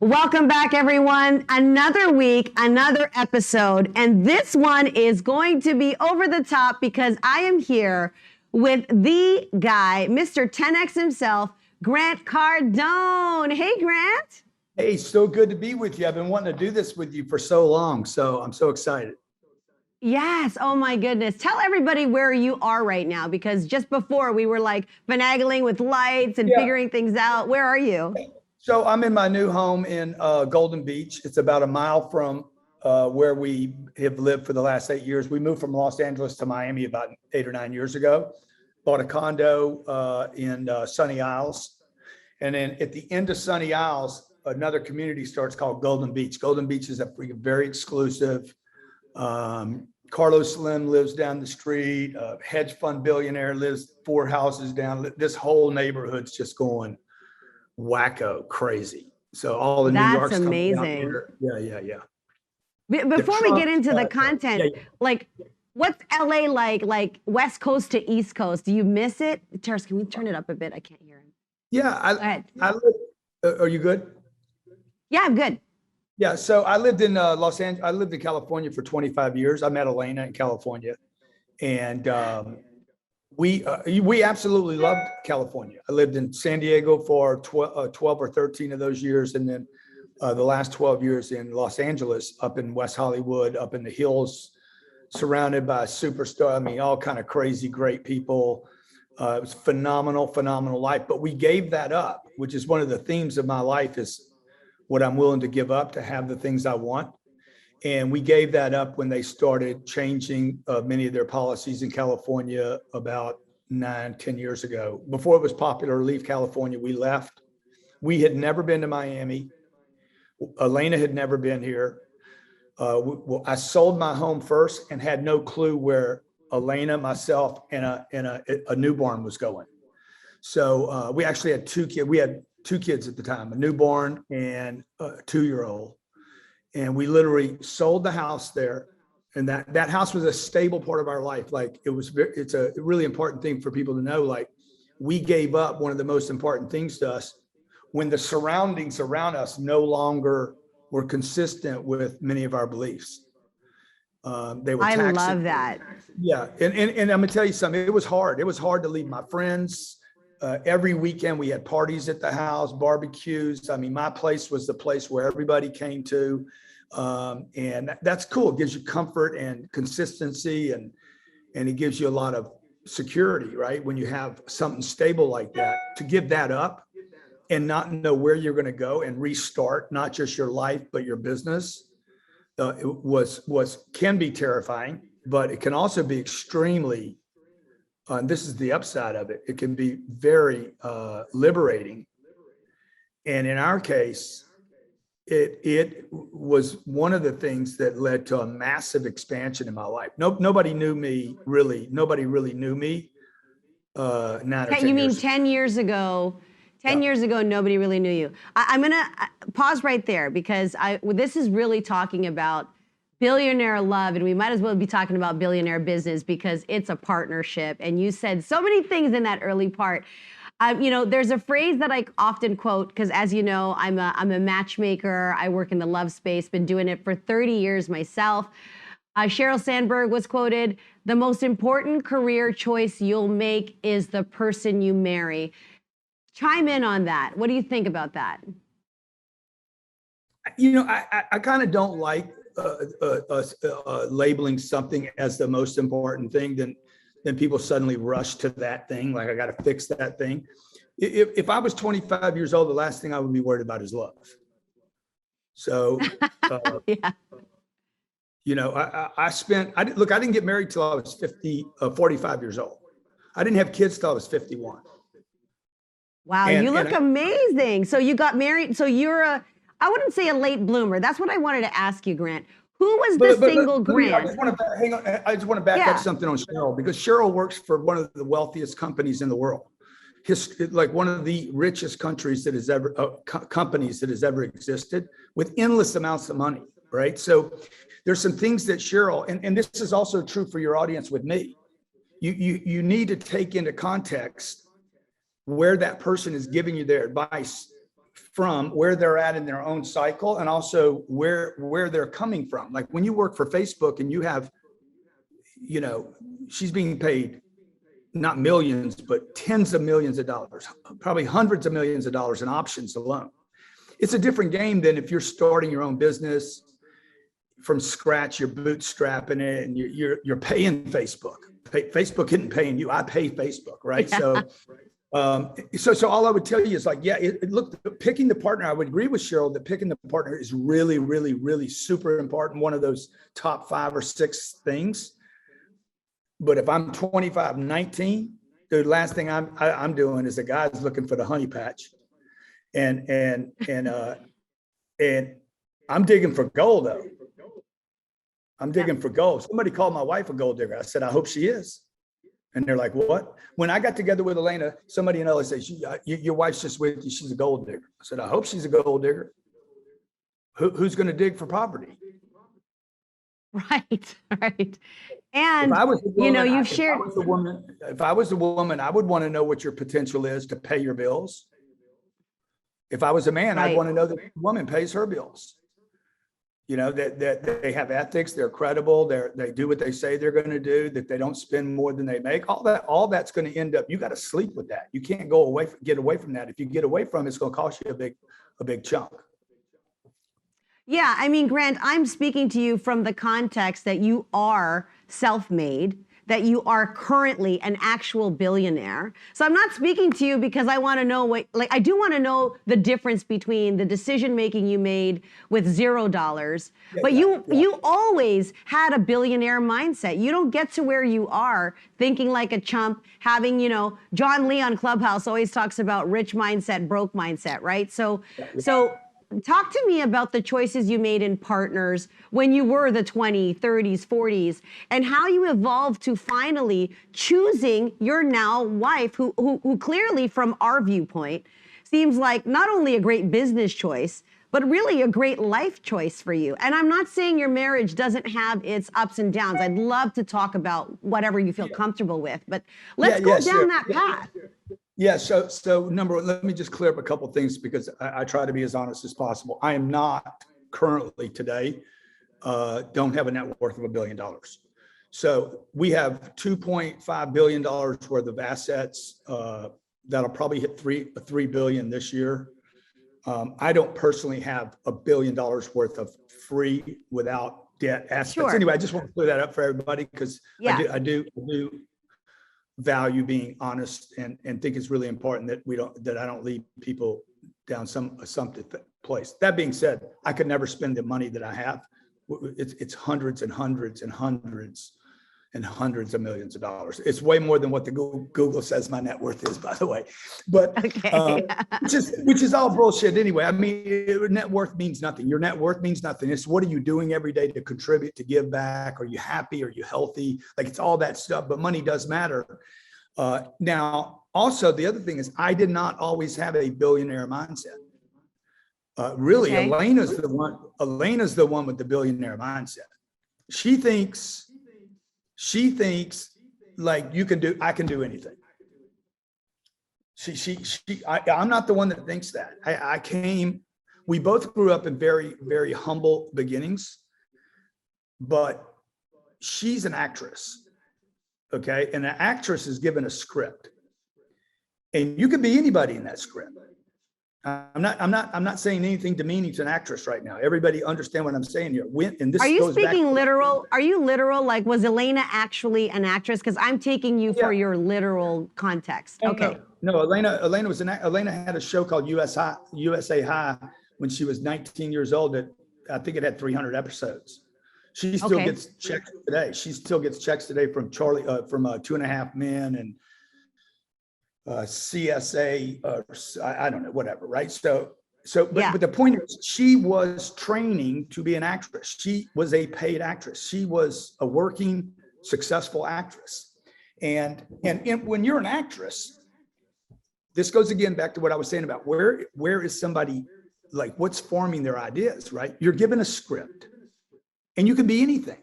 Welcome back, everyone. Another week, another episode, and this one is going to be over the top because I am here with the guy, Mr. 10X himself, Grant Cardone. Hey, Grant. Hey, so good to be with you. I've been wanting to do this with you for so long, so I'm so excited. Yes. Oh my goodness. Tell everybody where you are right now, because just before we were like finagling with lights and figuring things out. Where are you? So I'm in my new home in Golden Beach. It's about a mile from where we have lived for the last 8 years. We moved from Los Angeles to Miami about 8 or 9 years ago. Bought a condo in Sunny Isles. And then at the end of Sunny Isles, another community starts called Golden Beach. Golden Beach is a very exclusive. Carlos Slim lives down the street. Hedge fund billionaire lives 4 houses down. This whole neighborhood's just going wacko crazy. So all the New York's coming out here. Yeah. Before we get into the content, like what's LA like West Coast to East Coast? Do you miss it? Terrace, can we turn it up a bit? I can't hear him. Yeah, are you good? Yeah, I'm good. Yeah, so I lived in Los Angeles. I lived in California for 25 years. I met Elena in California, and we absolutely loved California. I lived in San Diego for 12 or 13 of those years, and then the last 12 years in Los Angeles, up in West Hollywood, up in the hills, surrounded by superstar. I mean, all kind of crazy, great people. It was phenomenal life. But we gave that up, which is one of the themes of my life, is what I'm willing to give up to have the things I want. And we gave that up when they started changing many of their policies in California about 9-10 years ago. Before it was popular to leave California, we left. We had never been to Miami. Elena had never been here. I sold my home first and had no clue where Elena, myself, and a newborn was going. So we actually had 2 kids. We had 2 kids at the time, a newborn and a 2-year-old. And we literally sold the house there. And that house was a stable part of our life. Like it's a really important thing for people to know. Like, we gave up one of the most important things to us when the surroundings around us no longer were consistent with many of our beliefs. They were taxing. I love that. Yeah. And I'm gonna tell you something, it was hard. It was hard to leave my friends. Every weekend we had parties at the house, barbecues. I mean, my place was the place where everybody came to. And that's cool. It gives you comfort and consistency, and it gives you a lot of security, right? When you have something stable like that, to give that up and not know where you're going to go and restart, not just your life, but your business, it can be terrifying, but it can also be extremely, and this is the upside of it, it can be very liberating. And in our case, it was one of the things that led to a massive expansion in my life. Nobody knew me really. Nobody really knew me. 9 or 10 you mean years 10 years ago? 10 years ago, nobody really knew you. I'm gonna pause right there, because this is really talking about billionaire love, and we might as well be talking about billionaire business, because it's a partnership. And you said so many things in that early part. There's a phrase that I often quote, because as you know, I'm a matchmaker. I work in the love space, been doing it for 30 years myself. Sheryl Sandberg was quoted, "The most important career choice you'll make is the person you marry." Chime in on that. What do you think about that? I kind of don't like labeling something as the most important thing. Then people suddenly rush to that thing. Like, I got to fix that thing. If I was 25 years old, the last thing I would be worried about is love. So, Yeah. I didn't get married till I was 45 years old. I didn't have kids till I was 51. Wow, you look amazing. So you got married. So you're I wouldn't say a late bloomer. That's what I wanted to ask you, Grant. Who was the single Grant? I just want to back up something on Sheryl, because Sheryl works for one of the wealthiest companies in the world. Like one of the richest countries that has ever companies that has ever existed, with endless amounts of money, right? So there's some things that Sheryl, and this is also true for your audience with me. You need to take into context where that person is giving you their advice from where they're at in their own cycle, and also where they're coming from. Like when you work for Facebook and you have, she's being paid not millions, but tens of millions of dollars, probably hundreds of millions of dollars in options alone. It's a different game than if you're starting your own business from scratch, you're bootstrapping it, and you're paying Facebook. Facebook isn't paying you. I pay Facebook, right? Yeah. So all I would tell you is like, yeah, look, picking the partner, I would agree with Cheryl that picking the partner is really, really, really super important. One of those top 5 or 6 things. But if I'm 25, 19, the last thing I'm doing is the guy's looking for the honey patch, and I'm digging for gold though. I'm digging for gold. Somebody called my wife a gold digger. I said, I hope she is. And they're like, what? When I got together with Elena, somebody in LA said, your wife's just with you. She's a gold digger. I said, I hope she's a gold digger. Who's going to dig for property? Right. And, you've shared. If I was a woman, I would want to know what your potential is to pay your bills. If I was a man, I'd want to know that the woman pays her bills. That they have ethics, they're credible, they do what they say they're going to do, that they don't spend more than they make. All that's going to end up, you got to sleep with that. You can't get away from that. If you get away from it, it's going to cost you a big chunk. Yeah, I mean, Grant, I'm speaking to you from the context that you are self-made, that you are currently an actual billionaire. So I'm not speaking to you because I want to know I do want to know the difference between the decision-making you made with $0, but you always had a billionaire mindset. You don't get to where you are thinking like a chump, having, John Lee on Clubhouse always talks about rich mindset, broke mindset, right? So talk to me about the choices you made in partners when you were the 20s, 30s, 40s, and how you evolved to finally choosing your now wife, who clearly, from our viewpoint, seems like not only a great business choice, but really a great life choice for you. And I'm not saying your marriage doesn't have its ups and downs. I'd love to talk about whatever you feel comfortable with, but let's go down that path. Yeah. So number one, let me just clear up a couple of things because I try to be as honest as possible. I am not currently today, don't have a net worth of $1 billion. So we have $2.5 billion worth of assets that'll probably hit $3 billion this year. I don't personally have $1 billion worth of free without debt assets. Sure. Anyway, I just want to clear that up for everybody because I do value being honest and think it's really important that I don't lead people down some assumptive place. That being said, I could never spend the money that I have. It's hundreds and hundreds and hundreds and hundreds of millions of dollars. It's way more than what the Google says my net worth is, by the way. But which is all bullshit anyway. I mean, net worth means nothing. Your net worth means nothing. It's what are you doing every day to contribute, to give back? Are you happy? Are you healthy? Like it's all that stuff, but money does matter. Now, also the other thing is I did not always have a billionaire mindset. Really, okay. Elena's the one with the billionaire mindset. She thinks like I can do anything. I'm not the one that thinks that. We both grew up in very, very humble beginnings, but she's an actress. Okay. And an actress is given a script and you can be anybody in that script. I'm not saying anything demeaning to an actress right now. Everybody understand what I'm saying here. Are you speaking literal? Are you literal? Like, was Elena actually an actress? Because I'm taking you for your literal context. Okay. No, Elena had a show called USA High when she was 19 years old. That I think it had 300 episodes. She still gets checks today. She still gets checks today from Charlie, from 2.5 Men and CSA, I don't know, whatever, right? But the point is, she was training to be an actress. She was a paid actress. She was a working, successful actress. And when you're an actress, this goes again back to what I was saying about where is somebody, like what's forming their ideas, right? You're given a script and you can be anything.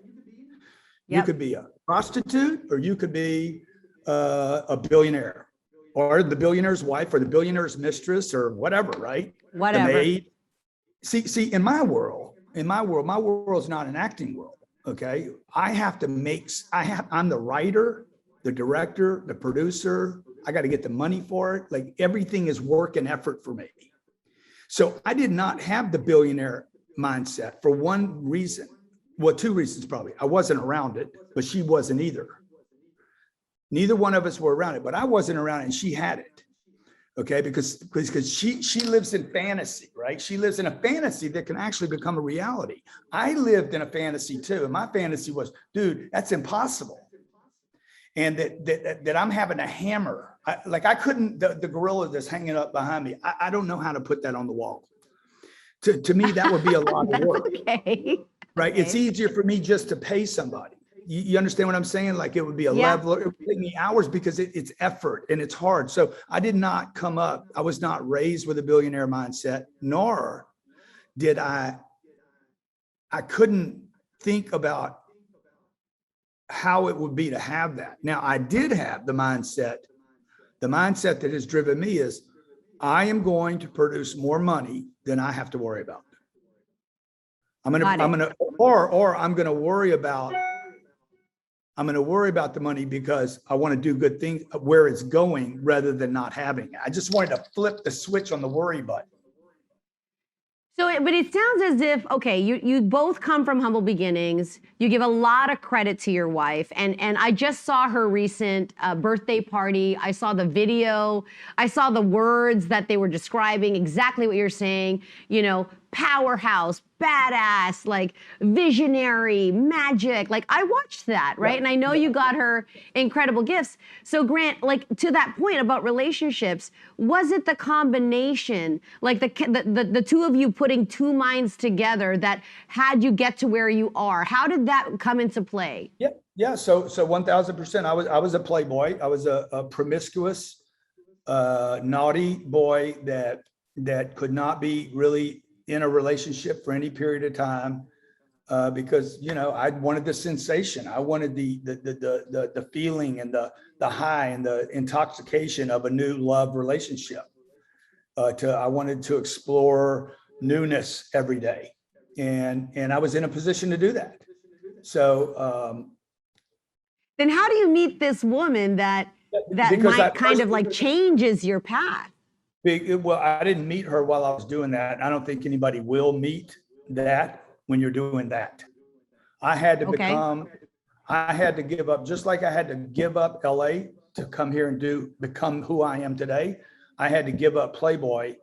Yep. You could be a prostitute or you could be a billionaire or the billionaire's wife or the billionaire's mistress or whatever, right? Whatever. The maid. See, in my world, my world's not an acting world. Okay. I'm the writer, the director, the producer. I got to get the money for it. Like everything is work and effort for me. So I did not have the billionaire mindset for one reason. Well, two reasons probably. I wasn't around it, but she wasn't either. Neither one of us were around it, but I wasn't around it and she had it. Okay, because she lives in fantasy, right? She lives in a fantasy that can actually become a reality. I lived in a fantasy too, and my fantasy was, dude, that's impossible. And that I'm having a hammer. I couldn't, the gorilla that's hanging up behind me, I don't know how to put that on the wall. To me, that would be a lot of work. Okay. Right? Okay. It's easier for me just to pay somebody. You understand what I'm saying? Like it would be a leveler, it would take me hours because it's effort and it's hard. So I did not come up, I was not raised with a billionaire mindset, nor did I couldn't think about how it would be to have that. Now I did have the mindset that has driven me is I am going to produce more money than I have to worry about. I'm going to worry about the money because I want to do good things where it's going rather than not having it. I just wanted to flip the switch on the worry button. So, but it sounds as if, okay, you both come from humble beginnings. You give a lot of credit to your wife. And I just saw her recent birthday party. I saw the video. I saw the words that they were describing, exactly what you're saying, you know, powerhouse, badass, like visionary, magic. Like I watched that, right? And I know you got her incredible gifts. So Grant, like to that point about relationships, was it the combination, like the two of you putting two minds together that had you get to where you are? How did that come into play? Yeah. So 1000%. I was a playboy. I was a promiscuous, naughty boy that could not be really in a relationship for any period of time because I wanted the sensation. I wanted the feeling and the high and the intoxication of a new love relationship. I wanted to explore newness every day, and I was in a position to do that. So then how do you meet this woman that might kind of like changes your path? Well, I didn't meet her while I was doing that. I don't think anybody will meet that when you're doing that. I had to give up, just like I had to give up LA to come here and become who I am today. I had to give up Playboy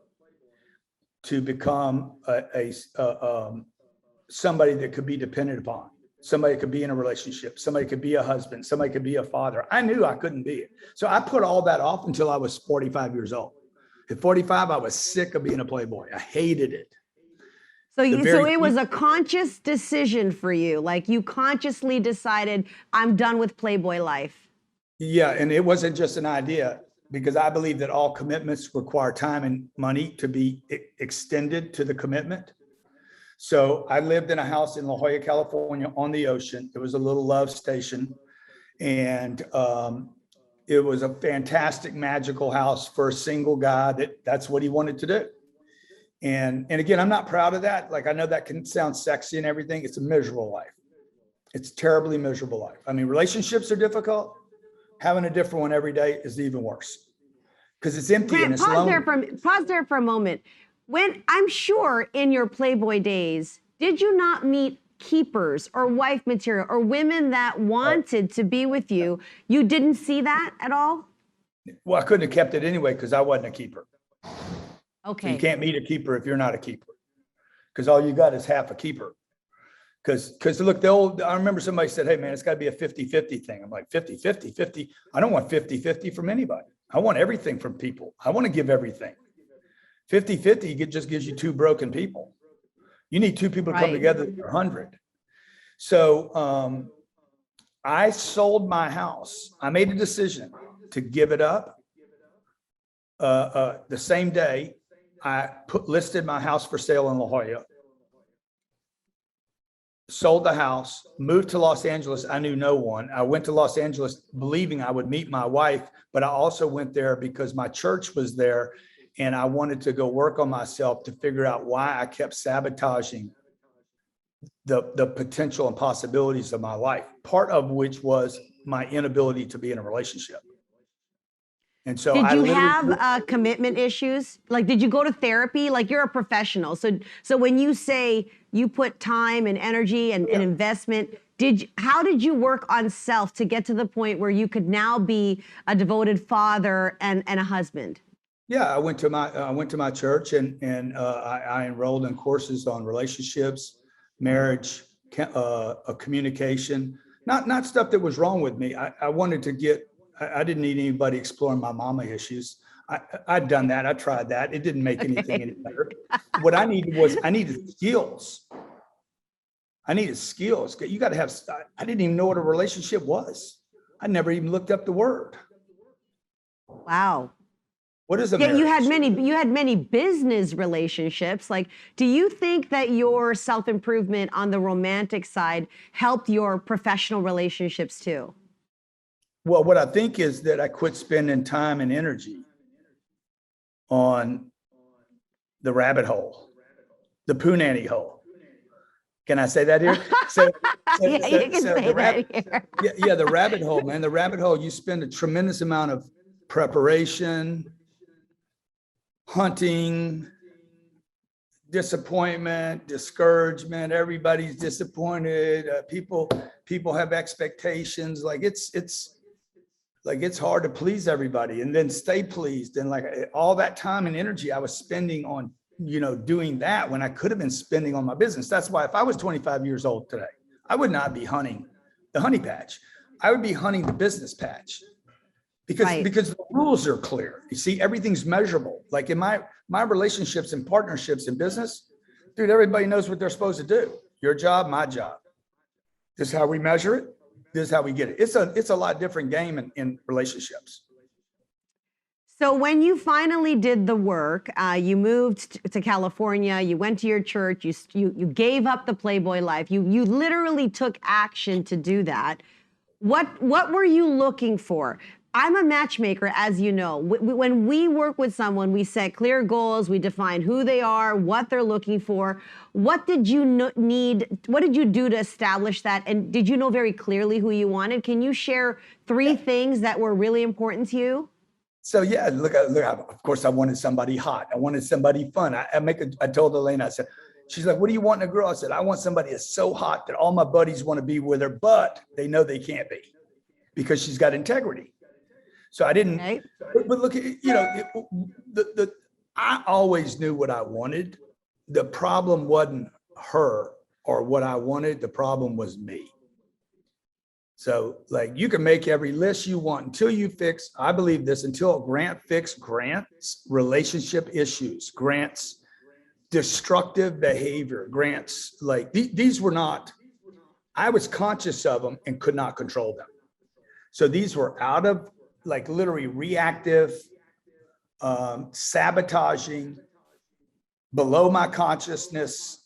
to become somebody that could be dependent upon. Somebody could be in a relationship. Somebody could be a husband. Somebody could be a father. I knew I couldn't be it. So I put all that off until I was 45 years old. At 45, I was sick of being a playboy. I hated it. So it was a conscious decision for you. Like you consciously decided, I'm done with Playboy life. Yeah, and it wasn't just an idea because I believe that all commitments require time and money to be extended to the commitment. So I lived in a house in La Jolla, California on the ocean. It was a little love station. And it was a fantastic, magical house for a single guy that's what he wanted to do. And again, I'm not proud of that. Like, I know that can sound sexy and everything. It's a miserable life. It's a terribly miserable life. I mean, relationships are difficult. Having a different one every day is even worse because it's empty. Grant, and it's lonely. Pause there for a moment. When I'm sure in your Playboy days, did you not meet keepers or wife material or women that wanted to be with you? You didn't see that at all? Well, I couldn't have kept it anyway because I wasn't a keeper. Okay. So you can't meet a keeper if you're not a keeper because all you got is half a keeper. Because look, I remember somebody said, hey man, it's got to be a 50-50 thing. I'm like 50. I don't want 50-50 from anybody. I want everything from people. I want to give everything. 50-50 just gives you two broken people. You need two people to come together, 100. So I sold my house. I made a decision to give it up. The same day, I listed my house for sale in La Jolla. sold the house, moved to Los Angeles. I knew no one. I went to Los Angeles believing I would meet my wife, but I also went there because my church was there and I wanted to go work on myself to figure out why I kept sabotaging the potential and possibilities of my life, part of which was my inability to be in a relationship. And so Did I you literally have commitment issues? Like, did you go to therapy? Like, you're a professional. So when you say you put time and energy and investment, how did you work on self to get to the point where you could now be a devoted father and a husband? Yeah, I went to my church and I enrolled in courses on relationships, marriage, communication, not stuff that was wrong with me. I wanted to get. I didn't need anybody exploring my mama issues. I'd done that. I tried that. It didn't make anything any better. What I needed skills. I needed skills. You got to have. I didn't even know what a relationship was. I never even looked up the word. Wow. What is a Yeah, marriage? you had many business relationships. Like, do you think that your self-improvement on the romantic side helped your professional relationships too? Well, what I think is that I quit spending time and energy on the rabbit hole, the poo nanny hole. Can I say that here? Yeah, you can say that here. Yeah, the rabbit hole, man. The rabbit hole, you spend a tremendous amount of preparation, hunting, disappointment, discouragement. Everybody's disappointed. People have expectations. Like it's hard to please everybody and then stay pleased. And like all that time and energy I was spending on, doing that when I could have been spending on my business. That's why if I was 25 years old today, I would not be hunting the honey patch. I would be hunting the business patch because the rules are clear. You see, everything's measurable. Like in my relationships and partnerships in business, dude, everybody knows what they're supposed to do. Your job, my job. This is how we measure it. This is how we get it. It's a lot different game in relationships. So when you finally did the work, you moved to California, you went to your church, you gave up the Playboy life, you literally took action to do that. What were you looking for? I'm a matchmaker, as you know. When we work with someone, we set clear goals, we define who they are, what they're looking for. What did you need? What did you do to establish that? And did you know very clearly who you wanted? Can you share three things that were really important to you? So yeah, look, of course I wanted somebody hot. I wanted somebody fun. I told Elena, I said, she's like, what do you want in a girl? I said, I want somebody that's so hot that all my buddies want to be with her, but they know they can't be because she's got integrity. So I didn't, but look, I always knew what I wanted. The problem wasn't her or what I wanted. The problem was me. So like you can make every list you want until you fix, I believe this, until Grant fixed Grant's relationship issues, Grant's destructive behavior, Grant's like, these were not, I was conscious of them and could not control them. So these were out of like literally reactive, sabotaging, below my consciousness,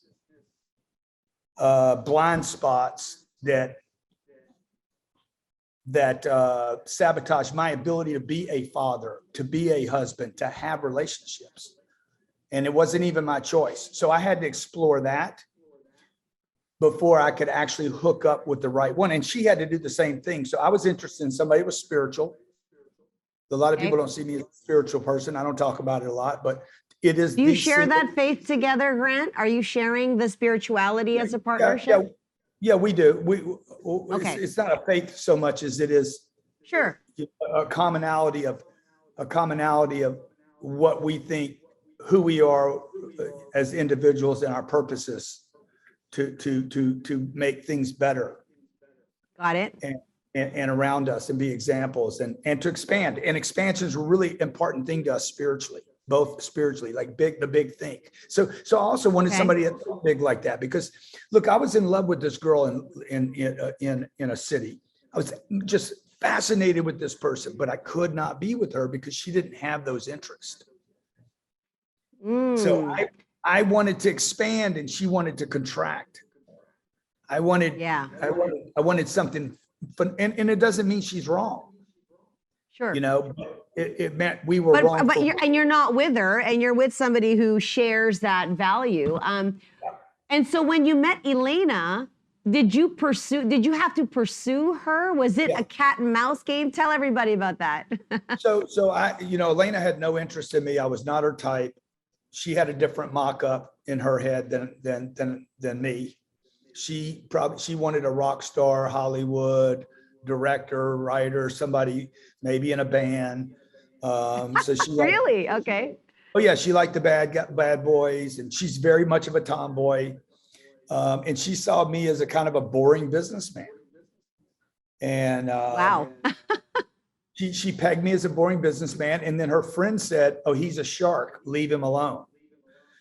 blind spots that sabotage my ability to be a father, to be a husband, to have relationships. And it wasn't even my choice. So I had to explore that before I could actually hook up with the right one. And she had to do the same thing. So I was interested in somebody who was spiritual. A lot of people don't see me as a spiritual person. I don't talk about it a lot, but it is. Do you share that faith together, Grant? Are you sharing the spirituality as a partnership? Yeah, we do. It's not a faith so much as it is a commonality of what we think, who we are as individuals and our purposes to make things better. Got it. And around us and be examples and to expand. And expansion is a really important thing to us spiritually, both spiritually, like the big think. So I also wanted somebody that's big like that, because look, I was in love with this girl in a city. I was just fascinated with this person, but I could not be with her because she didn't have those interests. So I wanted to expand and she wanted to contract. Yeah, I wanted something fun, and it doesn't mean she's wrong, sure. you know, it meant we were wrong But for. you're not with her, and you're with somebody who shares that value. And so when you met Elena, did you have to pursue her? Was it Yeah. a cat and mouse game? Tell everybody about that. So Elena had no interest in me. I was not her type. She had a different mock-up in her head than me. She wanted a rock star, Hollywood director, writer, somebody maybe in a band. So she Really? Okay. oh yeah, she liked the bad boys, and she's very much of a tomboy. And she saw me as a kind of a boring businessman. And Wow. she pegged me as a boring businessman. And then her friend said, "Oh, he's a shark. Leave him alone."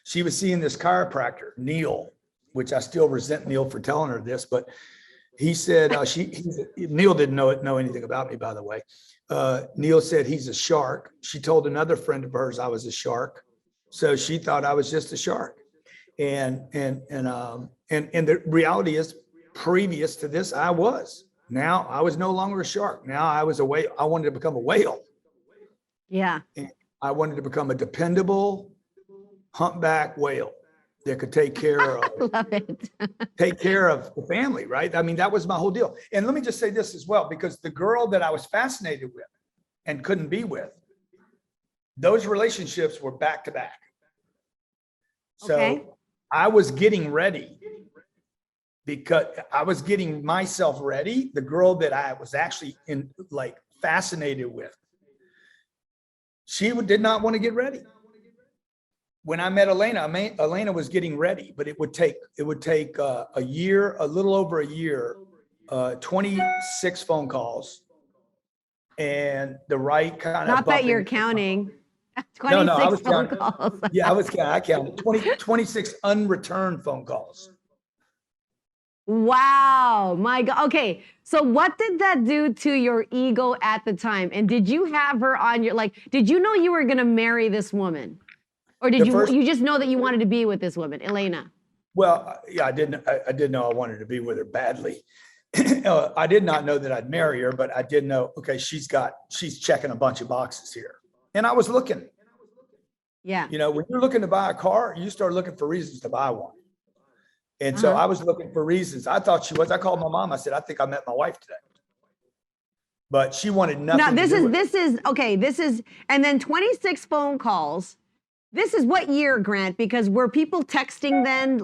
She was seeing this chiropractor, Neil, which I still resent Neil for telling her this, but he said Neil didn't know anything about me, by the way. Neil said he's a shark. She told another friend of hers I was a shark, so she thought I was just a shark. And the reality is, previous to this, I was. Now I was no longer a shark. Now I was a whale. I wanted to become a whale. Yeah. And I wanted to become a dependable humpback whale that could take care of Love it. take care of the family, right? I mean, that was my whole deal. And let me just say this as well, because the girl that I was fascinated with and couldn't be with, those relationships were back to back. So Okay. I was getting ready, because I was getting myself ready. The girl that I was actually fascinated with, she did not want to get ready. When I met Elena, Elena was getting ready, but it would take a year, a little over a year, 26 phone calls, and the right kind of Not that you're bumping. counting. No, I 26 was phone counting. calls. Yeah, I counted 26 unreturned phone calls. Wow, my God. Okay, so what did that do to your ego at the time? And did you have her on your, did you know you were gonna marry this woman? Or did you just know that you wanted to be with this woman, Elena? Well, yeah, I didn't know I wanted to be with her badly. I did not know that I'd marry her, but I did know, okay, she's checking a bunch of boxes here. And I was looking. Yeah. You know, when you're looking to buy a car, you start looking for reasons to buy one. And so I was looking for reasons. I thought she was. I called my mom. I said, "I think I met my wife today." But she wanted nothing. Now this is okay. This is, and then 26 phone calls. This is what year, Grant? Because were people texting then?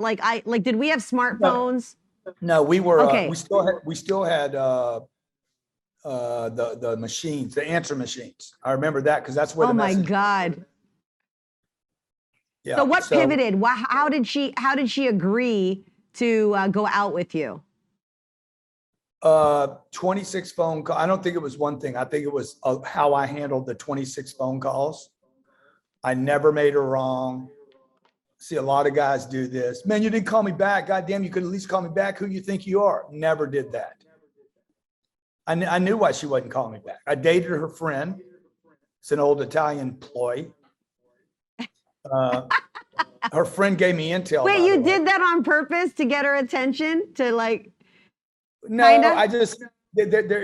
Did we have smartphones? No, we were. Okay. We still had the machines, the answer machines. I remember that because that's where oh the my message. God. Yeah. So what pivoted? How did she agree to go out with you? 26 phone calls. I don't think it was one thing. I think it was how I handled the 26 phone calls. I never made her wrong. See, a lot of guys do this. Man, you didn't call me back. God damn, you could at least call me back. Who you think you are? Never did that. I knew why she wasn't calling me back. I dated her friend. It's an old Italian ploy. Her friend gave me intel. Wait, you did that on purpose to get her attention? No, kinda? I just there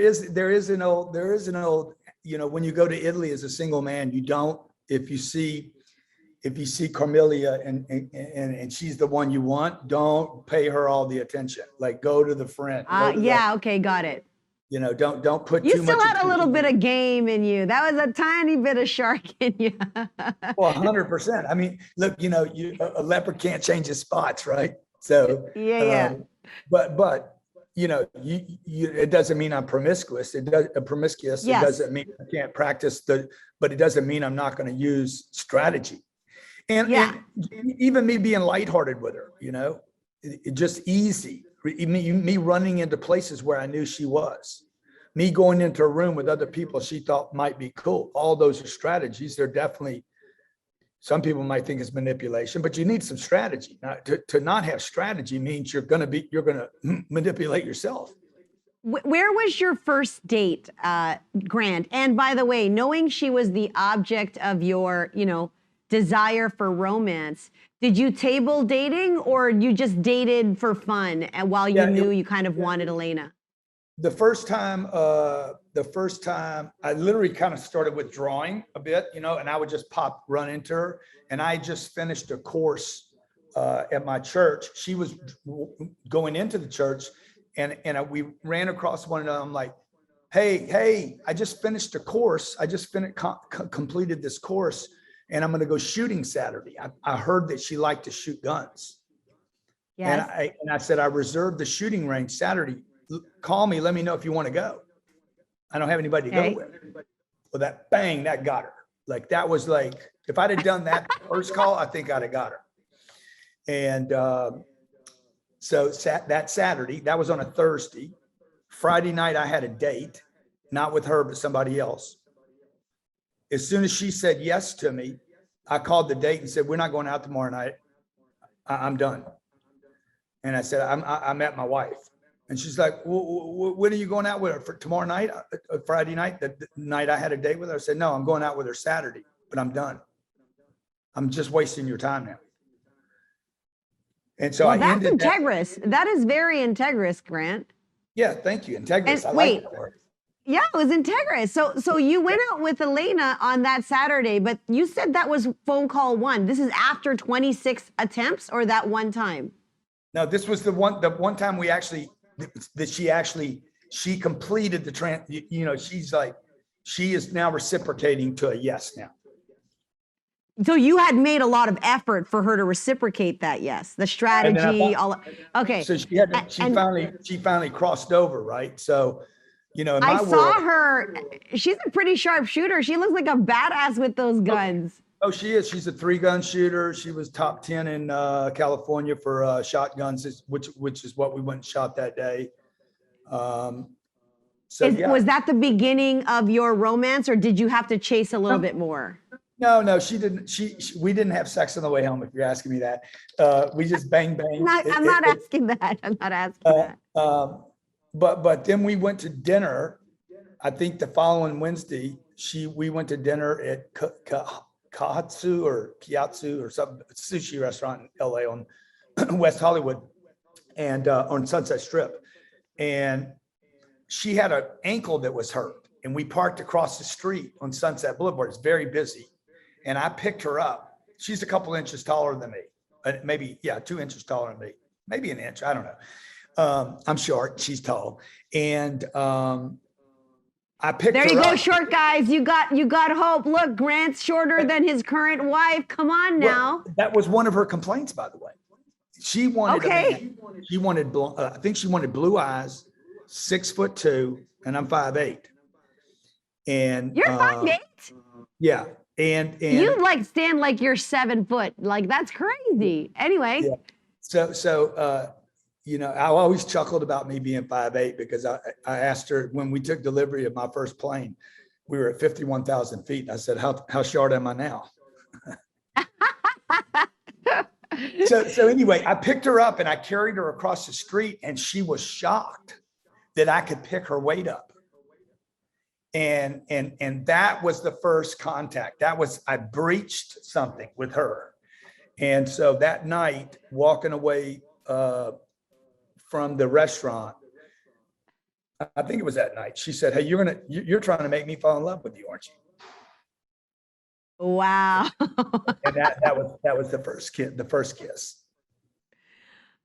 is an old, when you go to Italy as a single man, you don't, if you see Carmelia and she's the one you want, don't pay her all the attention. Like, go to the friend. Yeah, okay, got it. Don't put you too much. You still had a little bit of game in you. That was a tiny bit of shark in you. Well, 100%. I mean, look, a leopard can't change his spots, right? So yeah. But it doesn't mean I'm promiscuous. Promiscuous. Yes. It doesn't mean I can't practice but it doesn't mean I'm not going to use strategy. And even me being lighthearted with her, it just easy. Me running into places where I knew she was, me going into a room with other people she thought might be cool. All those are strategies. They're definitely, some people might think it's manipulation, but you need some strategy. Now, to not have strategy means you're going to manipulate yourself. Where was your first date, Grant? And by the way, knowing she was the object of your, desire for romance. Did you table dating, or you just dated for fun and while you knew you kind of wanted Elena? The first time I literally kind of started withdrawing a bit, and I would just run into her. And I just finished a course at my church. She was going into the church, and we ran across one another. I'm like, hey, I just finished a course. I just completed this course, and I'm going to go shooting Saturday. I heard that she liked to shoot guns. Yes. And I said, I reserved the shooting range Saturday. Call me, let me know if you want to go. I don't have anybody to go with. Well, that got her. Like, that was like, if I'd have done that first call, I think I'd have got her. And so that Saturday, that was on a Thursday. Friday night, I had a date, not with her, but somebody else. As soon as she said yes to me, I called the date and said, we're not going out tomorrow night. I'm done. And I said, I met my wife. And she's like, well, when are you going out with her? For tomorrow night, Friday night, the night I had a date with her? I said, no, I'm going out with her Saturday, but I'm done. I'm just wasting your time now. And so well, that's integrous. That is very integrous, Grant. Yeah, thank you. Integrous. I like that word. Yeah, it was integrous. So you went out with Elena on that Saturday, but you said that was phone call one. This is after 26 attempts, or that one time? No, this was the one time we actually, she completed the she's like, she is now reciprocating to a yes now. So you had made a lot of effort for her to reciprocate that yes, the strategy, okay. So she finally crossed over, right? So, I saw her, she's a pretty sharp shooter. She looks like a badass with those guns. Oh, she is. She's a 3-gun shooter. She was top 10 in California for shotguns, which is what we went and shot that day. Was that the beginning of your romance, or did you have to chase a little bit more? No, she didn't. We didn't have sex on the way home, if you're asking me that. We just bang. I'm not asking that. But then we went to dinner. I think the following Wednesday, we went to dinner at Kiatsu or some sushi restaurant in LA on West Hollywood and on Sunset Strip. And she had an ankle that was hurt, and we parked across the street on Sunset Boulevard. It's very busy. And I picked her up. She's a couple inches taller than me, maybe 2 inches taller than me, maybe an inch. I don't know. I'm short. She's tall, and I picked her up. There you go, short guys. You got hope. Look, Grant's shorter than his current wife. Come on now. Well, that was one of her complaints, by the way. She wanted she wanted I think she wanted blue eyes, 6'2", and I'm 5'8". And you're 5'8"? Yeah. And you stand like you're 7 foot. Like, that's crazy. Anyway. Yeah. So I always chuckled about me being 5'8", because I asked her when we took delivery of my first plane, we were at 51,000 feet. And I said, how short am I now? So anyway, I picked her up and I carried her across the street, and she was shocked that I could pick her weight up. And that was the first contact. I breached something with her. And so that night, walking away from the restaurant, I think it was that night, she said, hey, you're trying to make me fall in love with you, aren't you? Wow. And that was the first kiss.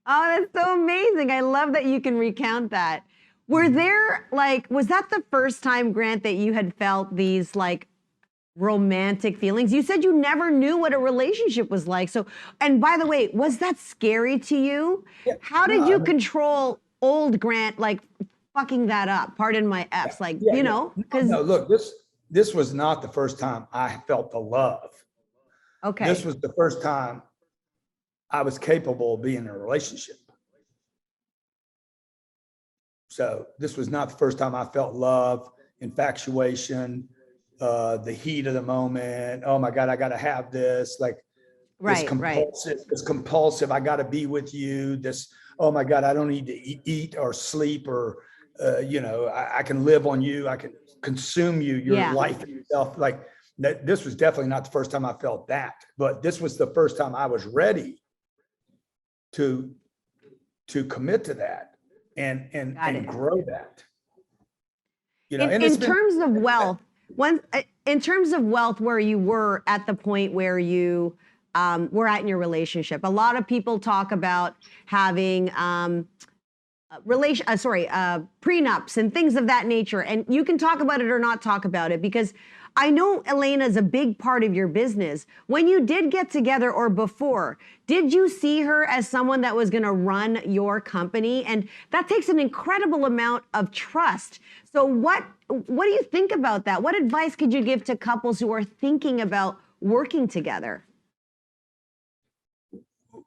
Oh, that's so amazing. I love that you can recount that. Was that the first time, Grant, that you had felt these romantic feelings? You said you never knew what a relationship was like. So, and by the way, was that scary to you? Yeah. How did you control old Grant, fucking that up? Pardon my F's, because no, look, this was not the first time I felt the love. Okay. This was the first time I was capable of being in a relationship. So this was not the first time I felt love, infatuation, the heat of the moment. Oh my God, I got to have this. It's compulsive. I got to be with you. This, oh my God, I don't need to eat or sleep or, I can live on you. I can consume you, your life itself. This was definitely not the first time I felt that, but this was the first time I was ready to commit to that and Got it. grow that. You know, In, and it's in been, terms of wealth, in terms of wealth, where you were at the point where you were at in your relationship, a lot of people talk about having prenups and things of that nature. And you can talk about it or not talk about it, because I know Elena is a big part of your business. When you did get together or before, did you see her as someone that was going to run your company? And that takes an incredible amount of trust. So what do you think about that? What advice could you give to couples who are thinking about working together?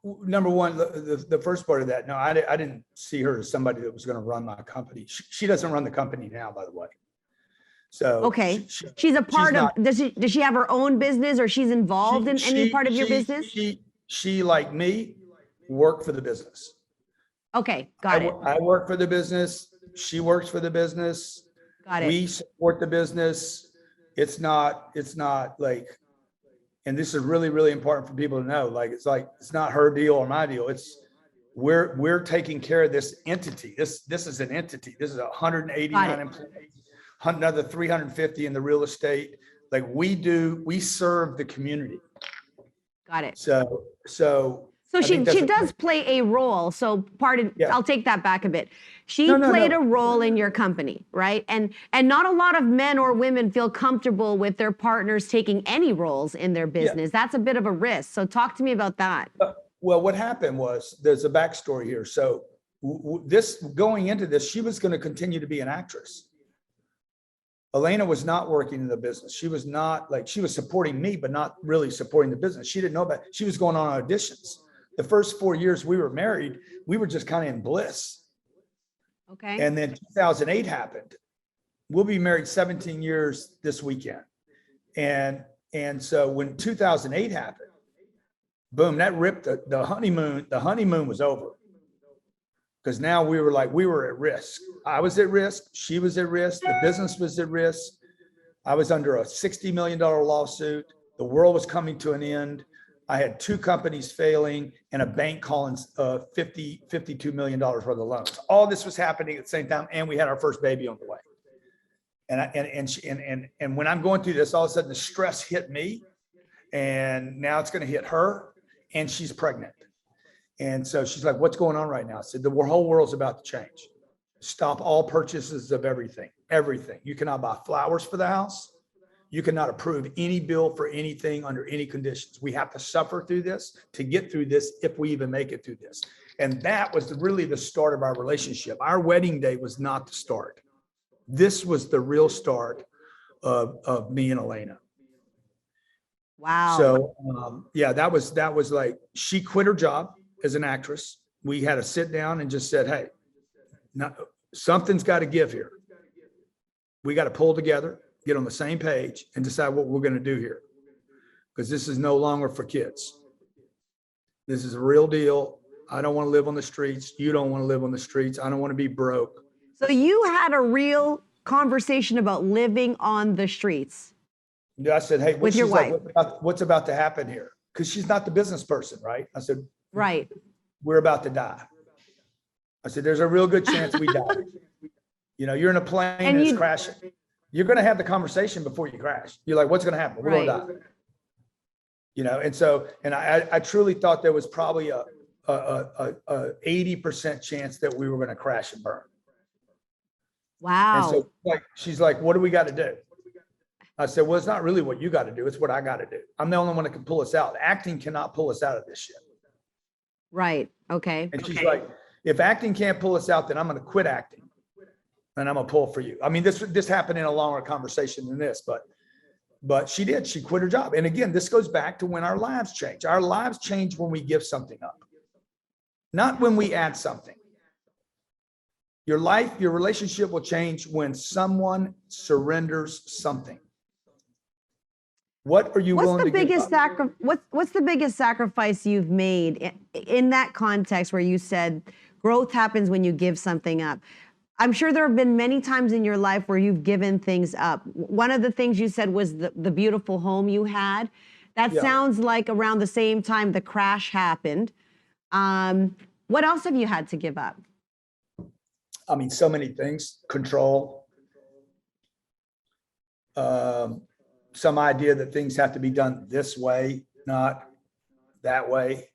number one, the first part of that, no, I didn't see her as somebody that was going to run my company. She doesn't run the company now, by the way. So Okay, she's a part of. not, Does she have her own business, or she's involved in any part of your business? She like me, work for the business. Okay, got it. I work for the business. She works for the business. Got it. We support the business. It's not like, and this is really, really important for people to know. Like, it's not her deal or my deal. It's we're taking care of this entity. This is an entity. This is 189 employees, another 350 in the real estate. Like, we serve the community. Got it. So she does play a role. So I'll take that back a bit. She played a role in your company, right? And not a lot of men or women feel comfortable with their partners taking any roles in their business. Yeah. That's a bit of a risk. So talk to me about that. Well, what happened was, there's a backstory here. So going into this, she was going to continue to be an actress. Elena was not working in the business. She was not, like, she was supporting me, but not really supporting the business. She didn't know about it. She was going on auditions. The first 4 years we were married, we were just kind of in bliss. Okay. And then 2008 happened. We'll be married 17 years this weekend. And so when 2008 happened, boom, that ripped the honeymoon. The honeymoon was over. Because now we were at risk. I was at risk. She was at risk. The business was at risk. I was under a $60 million lawsuit. The world was coming to an end. I had 2 companies failing and a bank calling $52 million worth of loans. All this was happening at the same time, and we had our first baby on the way. And when I'm going through this, all of a sudden the stress hit me, and now it's going to hit her, and she's pregnant. And so she's like, "What's going on right now?" I said, "The whole world's about to change. Stop all purchases of everything. Everything. You cannot buy flowers for the house. You cannot approve any bill for anything under any conditions. We have to suffer through this to get through this, if we even make it through this." And that was really the start of our relationship. Our wedding day was not the start. This was the real start of me and Elena. Wow. So yeah, that was like, she quit her job as an actress. We had to sit down and just said, "Hey, something's got to give here. We got to pull together, get on the same page, and decide what we're going to do here. Because this is no longer for kids. This is a real deal. I don't want to live on the streets. You don't want to live on the streets. I don't want to be broke." So you had a real conversation about living on the streets. I said, "Hey, with your wife, what's about to happen here?" Because she's not the business person, right? I said, "Right. We're about to die." I said, "There's a real good chance we die. You know, you're in a plane and it's crashing. You're going to have the conversation before you crash. You're like, what's going to happen? We're going to die." You know, and so, and I truly thought there was probably a 80% chance that we were going to crash and burn. Wow. And so she's like, "What do we got to do?" I said, "Well, it's not really what you got to do. It's what I got to do. I'm the only one that can pull us out. Acting cannot pull us out of this shit." Right. Okay. And she's like, "If acting can't pull us out, then I'm going to quit acting and I'm going to pull for you." I mean, this happened in a longer conversation than this, but she did. She quit her job. And again, this goes back to when our lives change. Our lives change when we give something up, not when we add something. Your life, your relationship will change when someone surrenders something. What are you willing to give up? What's the biggest sacrifice you've made in that context where you said growth happens when you give something up? I'm sure there have been many times in your life where you've given things up. One of the things you said was the beautiful home you had. That Yeah. sounds like around the same time the crash happened. What else have you had to give up? I mean, so many things. Control. Some idea that things have to be done this way, not that way.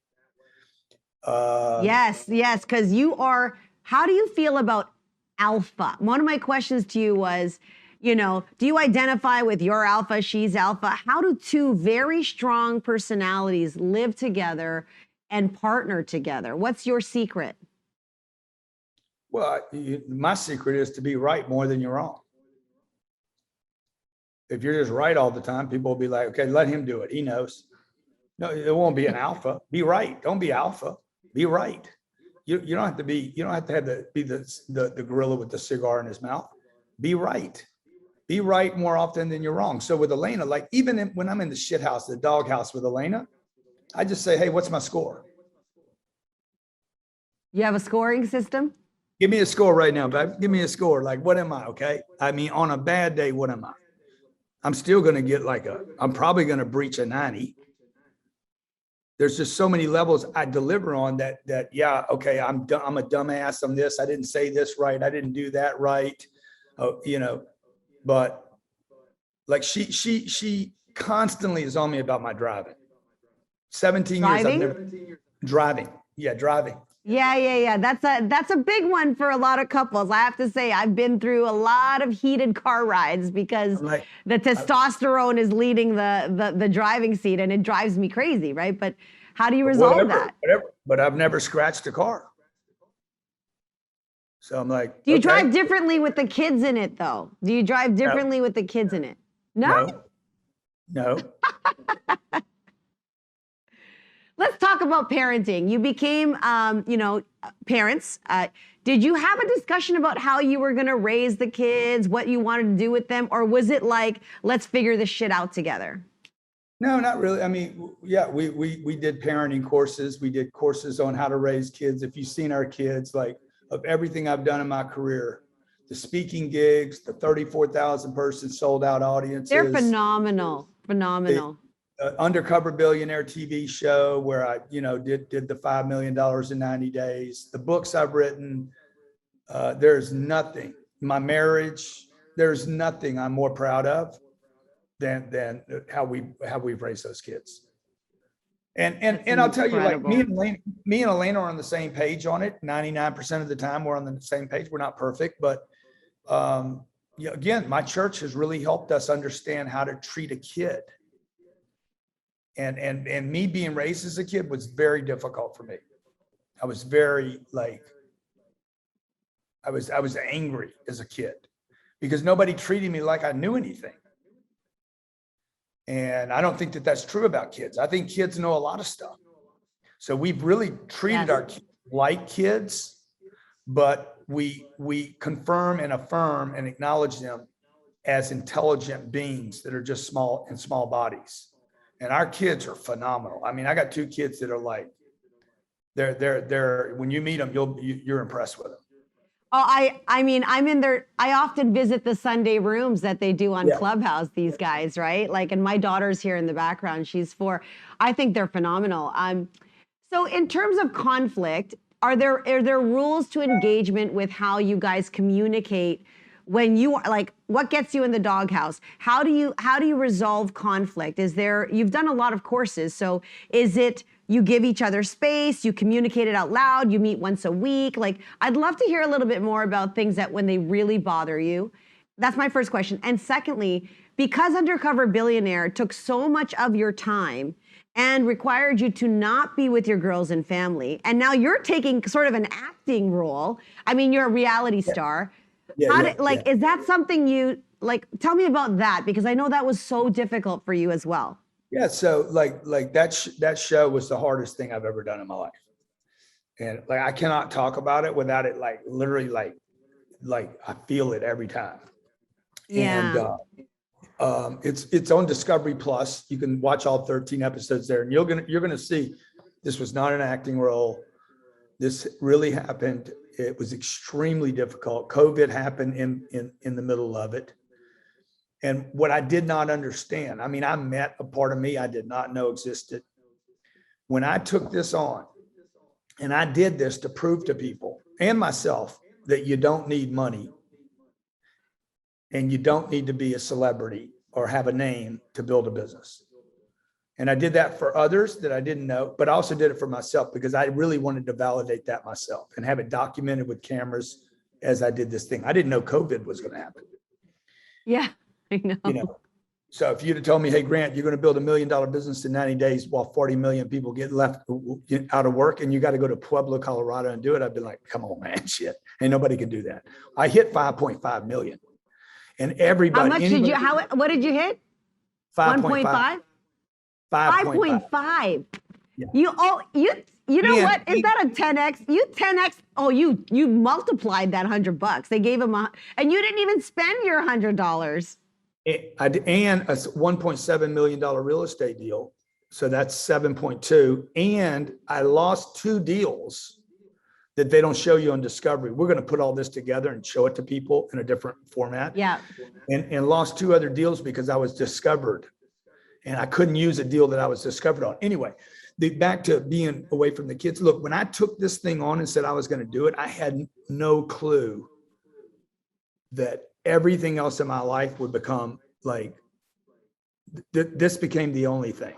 Yes, yes, because you are, how do you feel about alpha? One of my questions to you was, do you identify with your alpha, she's alpha? How do two very strong personalities live together and partner together? What's your secret? Well, my secret is to be right more than you're wrong. If you're just right all the time, people will be like, okay, let him do it. He knows. No, it won't be an alpha. Be right. Don't be alpha. Be right. You don't have to be, you don't have to have the gorilla with the cigar in his mouth. Be right. Be right more often than you're wrong. So with Elena, like even when I'm in the shit house, the dog house with Elena, I just say, hey, what's my score? You have a scoring system? Give me a score right now, babe. Give me a score. Like, what am I? Okay. I mean, on a bad day, what am I? I'm still going to get I'm probably going to breach a 90. There's just so many levels I deliver on that, yeah, okay, I'm a dumbass on this. I didn't say this right. I didn't do that right. But like she constantly is on me about my driving. 17 years I've never driving. Yeah, driving. Yeah. That's a big one for a lot of couples. I have to say, I've been through a lot of heated car rides because the testosterone is leading the driving seat, and it drives me crazy, right? But how do you resolve that? Whatever. But I've never scratched a car. So I'm like, do you drive differently with the kids in it, though? Do you drive differently with the kids in it? No. Let's talk about parenting. You became, parents. Did you have a discussion about how you were going to raise the kids, what you wanted to do with them? Or was it like, let's figure this shit out together? No, not really. I mean, yeah, we did parenting courses. We did courses on how to raise kids. If you've seen our kids, like of everything I've done in my career, the speaking gigs, the 34,000 person sold out audiences. They're phenomenal. Undercover Billionaire TV show where I, did the $5 million in 90 days. The books I've written, there's nothing. My marriage, there's nothing I'm more proud of than how we've raised those kids. And I'll tell you, like me and Elena are on the same page on it. 99% of the time we're on the same page. We're not perfect, but again, my church has really helped us understand how to treat a kid. And me being raised as a kid was very difficult for me. I was very I was angry as a kid because nobody treated me like I knew anything. And I don't think that that's true about kids. I think kids know a lot of stuff. So we've really treated our kids like kids, but we confirm and affirm and acknowledge them as intelligent beings that are just small bodies. And our kids are phenomenal. I mean, I got two kids that are like, they're when you meet them, you're impressed with them. Oh, I mean, I'm in there. I often visit the Sunday rooms that they do on Clubhouse, these guys, right? Like, and my daughter's here in the background. She's 4. I think they're phenomenal. So in terms of conflict, are there rules to engagement with how you guys communicate when you are like, what gets you in the doghouse? How do you resolve conflict? You've done a lot of courses. So is it, you give each other space, you communicate it out loud, you meet once a week? Like, I'd love to hear a little bit more about things that when they really bother you. That's my first question. And secondly, because Undercover Billionaire took so much of your time and required you to not be with your girls and family, and now you're taking sort of an acting role. I mean, you're a reality star. Is that something you, tell me about that, because I know that was so difficult for you as well. Yeah, so that show was the hardest thing I've ever done in my life. And I cannot talk about it without it literally I feel it every time. Yeah. And it's on Discovery Plus. You can watch all 13 episodes there, and you're gonna see this was not an acting role. This really happened. It was extremely difficult. COVID happened in the middle of it. And what I did not understand, I mean, I met a part of me I did not know existed. When I took this on, and I did this to prove to people and myself that you don't need money and you don't need to be a celebrity or have a name to build a business. And I did that for others that I didn't know, but I also did it for myself because I really wanted to validate that myself and have it documented with cameras as I did this thing. I didn't know COVID was going to happen. Yeah, I know. You know, so if you'd have told me, hey, Grant, you're going to build $1 million business in 90 days while 40 million people get left out of work and you got to go to Pueblo, Colorado and do it, I'd be like, come on, man, shit. Ain't nobody can do that. I hit 5.5 million. And everybody. How much did you, what did you hit? 1.5? 5.5. Yeah. You know what? Is that a 10x? You 10x. Oh, you multiplied that $100. They gave him and you didn't even spend your $100. And a $1.7 million real estate deal. So that's 7.2. And I lost 2 deals that they don't show you on Discovery. We're going to put all this together and show it to people in a different format. Yeah. And lost 2 other deals because I was discovered and I couldn't use a deal that I was discovered on. Anyway, back to being away from the kids. Look, when I took this thing on and said I was going to do it, I had no clue that everything else in my life would become like, this became the only thing.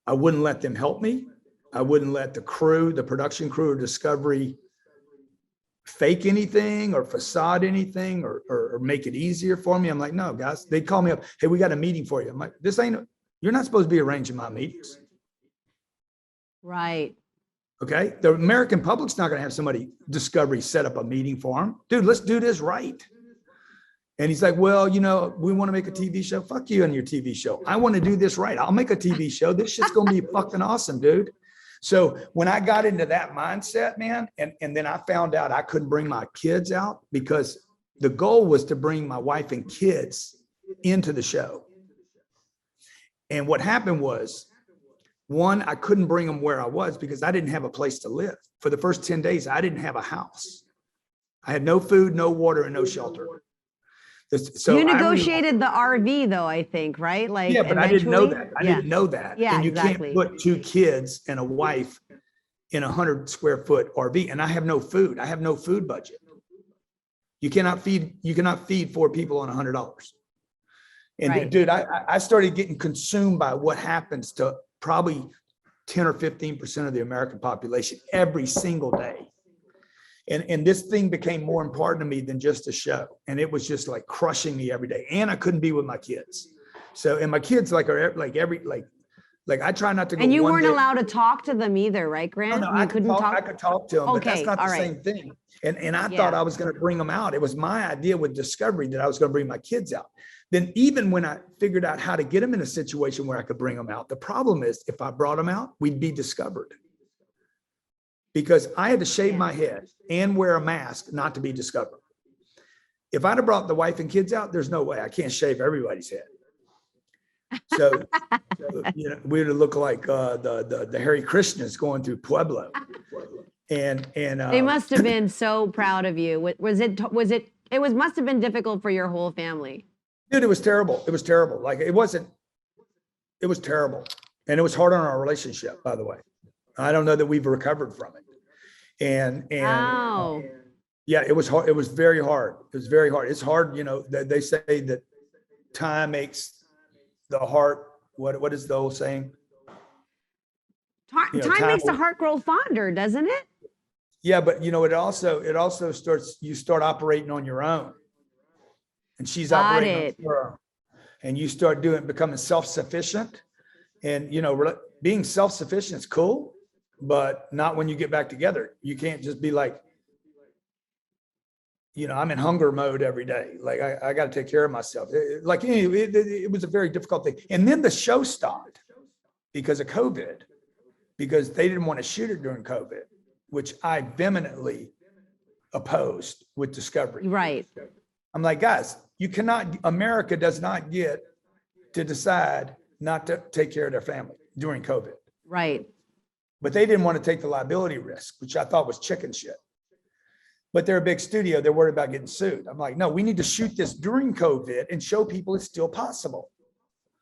I wouldn't let them help me. I wouldn't let the crew, the production crew of Discovery fake anything or facade anything or make it easier for me. I'm like, no, guys, they'd call me up. Hey, we got a meeting for you. I'm like, you're not supposed to be arranging my meetings. Right. Okay. The American public's not going to have somebody Discovery set up a meeting for them. Dude, let's do this right. And he's like, well, you know, we want to make a TV show. Fuck you and your TV show. I want to do this right. I'll make a TV show. This shit's going to be fucking awesome, dude. So when I got into that mindset, man, and then I found out I couldn't bring my kids out because the goal was to bring my wife and kids into the show. And what happened was, one, I couldn't bring them where I was because I didn't have a place to live. For the first 10 days, I didn't have a house. I had no food, no water, and no shelter. So you negotiated the RV though, I think, right? Like, yeah, but I didn't know that. I didn't know that. Yeah, and you exactly. can't put 2 kids and a wife in 100 square foot RV. And I have no food. I have no food budget. You cannot feed 4 people on $100. And right. Dude, I started getting consumed by what happens to probably 10 or 15% of the American population every single day. And this thing became more important to me than just a show. And it was just like crushing me every day. And I couldn't be with my kids. So, and my kids like I try not to go. And you weren't allowed to talk to them either, right, Grant? No, I could talk to them, but that's not the same thing. And I thought I was going to bring them out. It was my idea with Discovery that I was going to bring my kids out. Then even when I figured out how to get them in a situation where I could bring them out, the problem is if I brought them out, we'd be discovered. Because I had to shave my head and wear a mask not to be discovered. If I'd have brought the wife and kids out, there's no way. I can't shave everybody's head. So, you know, we would look like the Hare Krishnas going through Pueblo. And they must have been so proud of you. Must have been difficult for your whole family. Dude, it was terrible. It was terrible. Like it was terrible. And it was hard on our relationship, by the way. I don't know that we've recovered from it. And wow. Yeah, it was hard. It was very hard. It was very hard. It's hard, you know, they say that time makes the heart, what is the old saying? Time makes the heart grow fonder, doesn't it? Yeah, but you know, it also starts, you start operating on your own. And she's operating on her own. And you start becoming self-sufficient. And you know, being self-sufficient is cool, but not when you get back together. You can't just be like, you know, I'm in hunger mode every day. Like I got to take care of myself. It was a very difficult thing. And then the show stopped because of COVID, because they didn't want to shoot it during COVID, which I vehemently opposed with Discovery. Right. I'm like, guys, America does not get to decide not to take care of their family during COVID. Right. but they didn't want to take the liability risk, which I thought was chicken shit. But they're a big studio. They're worried about getting sued. I'm like, no, we need to shoot this during COVID and show people it's still possible.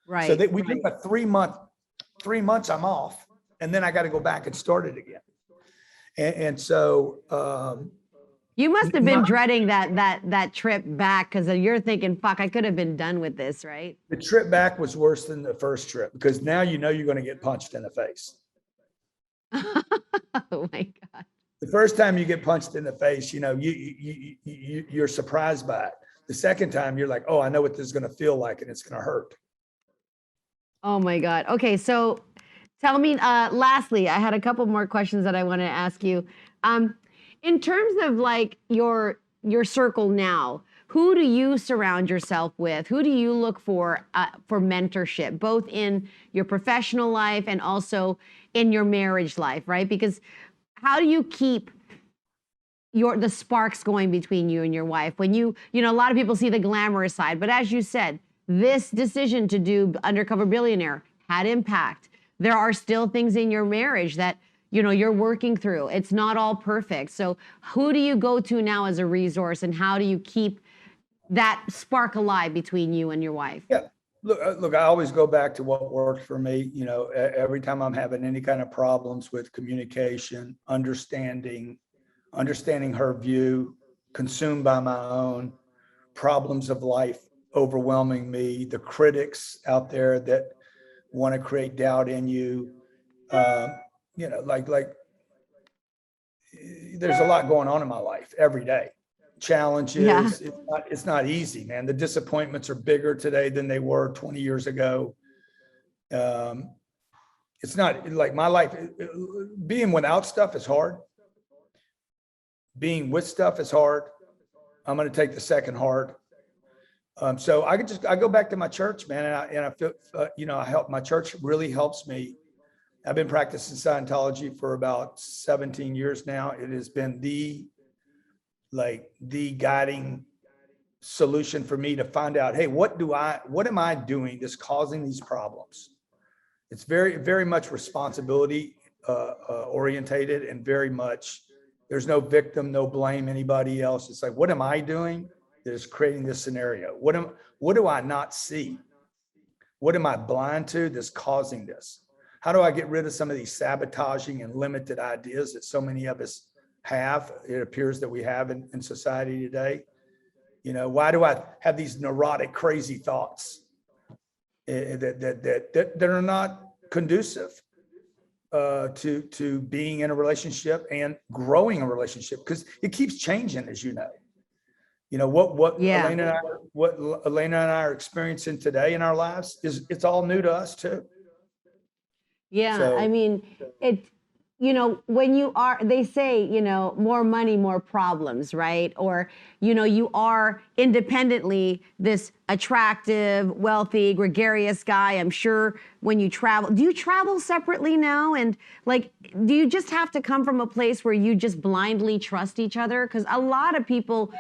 Right. So that we took a 3 months I'm off, and then I got to go back and start it again. And so, you must have been dreading that trip back, because you're thinking, fuck, I could have been done with this, right? the trip back was worse than the first trip, because now you know you're going to get punched in the face. Oh my God. The first time you get punched in the face, you know, you're surprised by it. The second time you're like, oh, I know what this is going to feel like, and it's going to hurt. Oh my God. Okay, so tell me, lastly, I had a couple more questions that I want to ask you. In terms of like your circle now, who do you surround yourself with? Who do you look for mentorship, both in your professional life and also in your marriage life, right? Because how do you keep the sparks going between you and your wife when you know, a lot of people see the glamorous side, but as you said, this decision to do Undercover Billionaire had impact. There are still things in your marriage that, you know, you're working through. It's not all perfect. So who do you go to now as a resource, and how do you keep that spark alive between you and your wife? Yeah. Look, I always go back to what worked for me. You know, every time I'm having any kind of problems with communication, understanding her view, consumed by my own, problems of life overwhelming me, the critics out there that want to create doubt in you. You know, like there's a lot going on in my life every day. Challenges. Yeah. It's not easy, man. The disappointments are bigger today than they were 20 years ago. It's not like my life. Being without stuff is hard. Being with stuff is hard. I'm going to take the second hard. So I go back to my church, man, and I feel, you know, my church really helps me. I've been practicing Scientology for about 17 years now. It has been the guiding solution for me to find out, hey, what am I doing that's causing these problems? It's very, very much responsibility orientated, and very much, there's no victim, no blame anybody else. It's like, what am I doing that is creating this scenario? What do I not see? What am I blind to that's causing this? How do I get rid of some of these sabotaging and limited ideas that so many of us have, it appears that we have in society today? You know, why do I have these neurotic, crazy thoughts that are not conducive to being in a relationship and growing a relationship? Because it keeps changing, as you know. You know what Yeah. Elena and I are experiencing today in our lives it's all new to us too. Yeah, So, I mean, you know, they say, you know, more money, more problems, right? Or, you know, you are independently this attractive, wealthy, gregarious guy. I'm sure when you travel, do you travel separately now? And like, do you just have to come from a place where you just blindly trust each other? Because a lot of people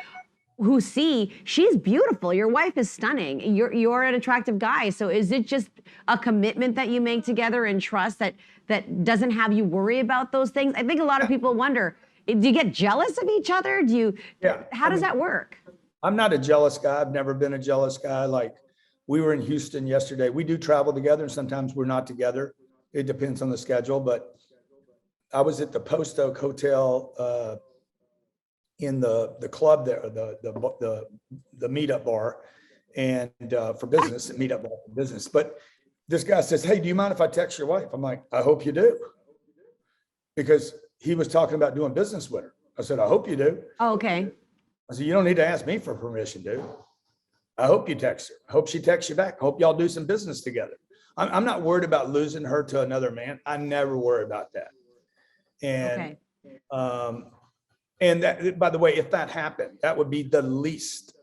who see, she's beautiful, your wife is stunning, you're an attractive guy. So is it just a commitment that you make together and trust that doesn't have you worry about those things? I think a lot of people wonder, do you get jealous of each other? How does that work? I'm not a jealous guy. I've never been a jealous guy. Like, we were in Houston yesterday. We do travel together, and sometimes we're not together. It depends on the schedule, but I was at the Post Oak Hotel in the club there, the meetup bar, and for business, meetup bar for business. But this guy says, hey, do you mind if I text your wife? I'm like, I hope you do. Because he was talking about doing business with her. I said, I hope you do. Oh, okay. I said, you don't need to ask me for permission, dude. I hope you text her. I hope she texts you back. I hope y'all do some business together. I'm not worried about losing her to another man. I never worry about that. And, Okay. And that, by the way, if that happened, that would be the least.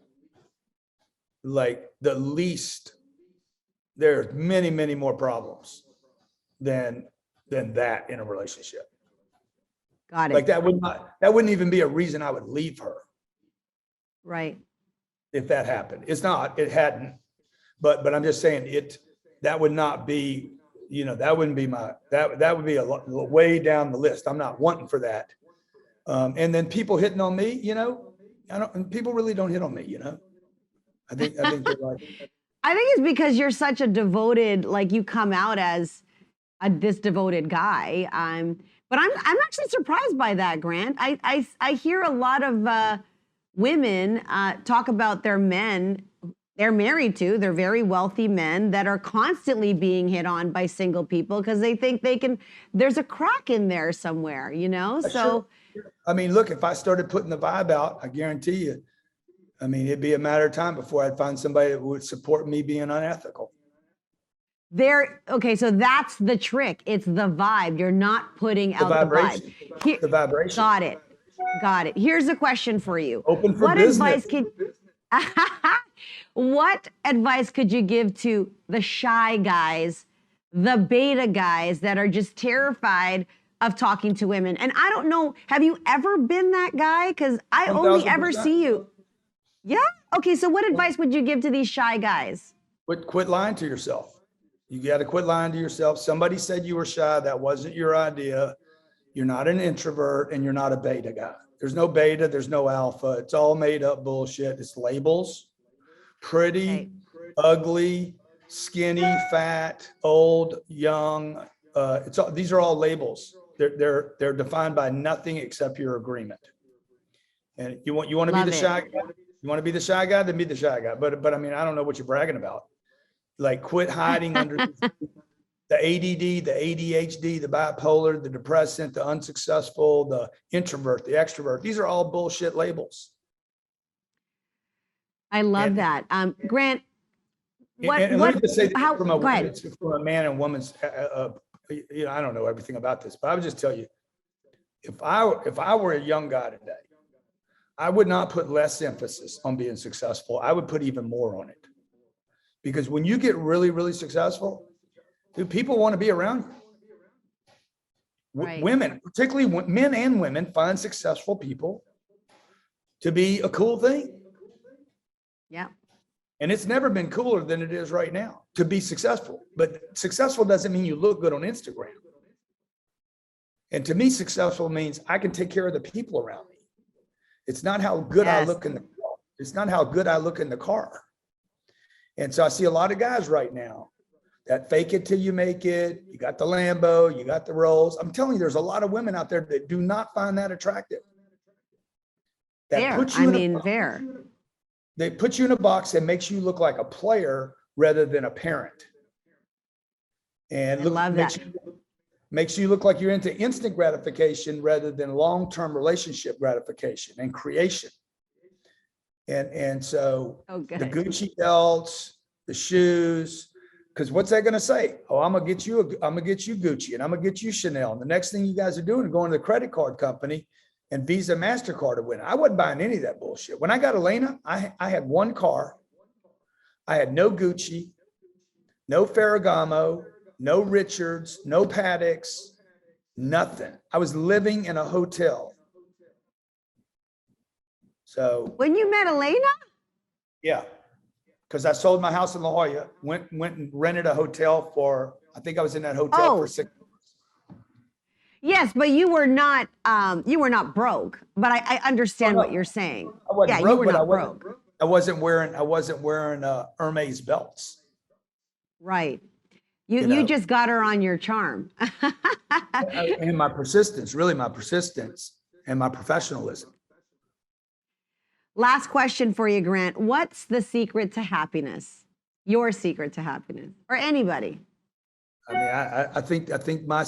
There's many, many more problems than that in a relationship. Got it. Like, that wouldn't even be a reason I would leave her. Right. If that happened. It hadn't, but I'm just saying that would not be, that wouldn't be that would be way down the list. I'm not wanting for that. And then people hitting on me, people really don't hit on me, I think they're like, I think it's because you're such a devoted, like you come out as this devoted guy. But I'm actually surprised by that, Grant. I hear a lot of women talk about their men they're married to. They're very wealthy men that are constantly being hit on by single people because they think there's a crack in there somewhere, So, sure. I mean, look, if I started putting the vibe out, I guarantee you, it'd be a matter of time before I'd find somebody that would support me being unethical. Okay, so that's the trick. It's the vibe. You're not putting out the vibe. The vibration. Got it. Here's a question for you. Open for business. What advice could you give to the shy guys, the beta guys that are just terrified of talking to women? And I don't know, have you ever been that guy? Because I only ever see you. Yeah? Okay, so what advice would you give to these shy guys? Quit lying to yourself. You got to quit lying to yourself. Somebody said you were shy. That wasn't your idea. You're not an introvert and you're not a beta guy. There's no beta. There's no alpha. It's all made up bullshit. It's labels. Pretty, ugly, skinny, fat, old, young. These are all labels. They're defined by nothing except your agreement. And you want to be the shy guy. You want to be the shy guy, then be the shy guy. But I don't know what you're bragging about. Like, quit hiding under the ADD, the ADHD, the bipolar, the depressant, the unsuccessful, the introvert, the extrovert. These are all bullshit labels. I love that. Grant, let me just say from a man and woman's, I don't know everything about this, but I would just tell you, if I were a young guy today, I would not put less emphasis on being successful. I would put even more on it. Because when you get really, really successful, dude, people want to be around you. Right. Women, particularly men and women, find successful people to be a cool thing. Yeah. And it's never been cooler than it is right now to be successful. But successful doesn't mean you look good on Instagram. And to me, successful means I can take care of the people around me. It's not how good I look in the car. It's not how good I look in the car. And so I see a lot of guys right now that fake it till you make it. You got the Lambo, you got the Rolls. I'm telling you, there's a lot of women out there that do not find that attractive. They put you in a box and makes you look like a player rather than a parent. And makes you look like you're into instant gratification rather than long-term relationship gratification and creation. And so the Gucci belts, the shoes, because what's that going to say? Oh, I'm gonna get you Gucci, and I'm gonna get you Chanel. And the next thing you guys are doing is going to the credit card company and Visa, MasterCard to win. I wasn't buying any of that bullshit. When I got Elena, I had one car. I had no Gucci, no Ferragamo, no Richards, no Paddocks, nothing. I was living in a hotel. So when you met Elena? Yeah, because I sold my house in La Jolla, went and rented a hotel I think I was in that hotel for 6 months. Yes, but you were not broke. But I understand what you're saying. I wasn't broke, you were not broke. I wasn't wearing Hermes belts. Right. You just got her on your charm. And my persistence and my professionalism. Last question for you, Grant. What's the secret to happiness? Your secret to happiness, or anybody? I think my